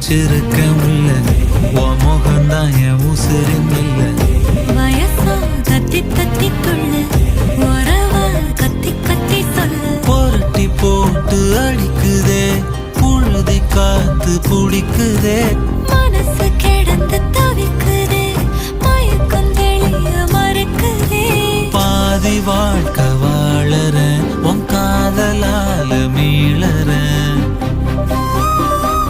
வச்சிருக்க முல்ல உன் முகம்தான் என் உசுரின் இல்ல வயசா தத்தி தத்தி துள்ளு உறவா கத்தி கத்தி சொல்லு புரட்டி போட்டு அடிக்குதே புழுதி காத்து புடிக்குதே மனசு கிடந்து தவிக்குதே மயக்கம் தெளிய மறுக்குதே பாதி வாழ்க்கை வாழறேன் உன் காதலால மீளறேன்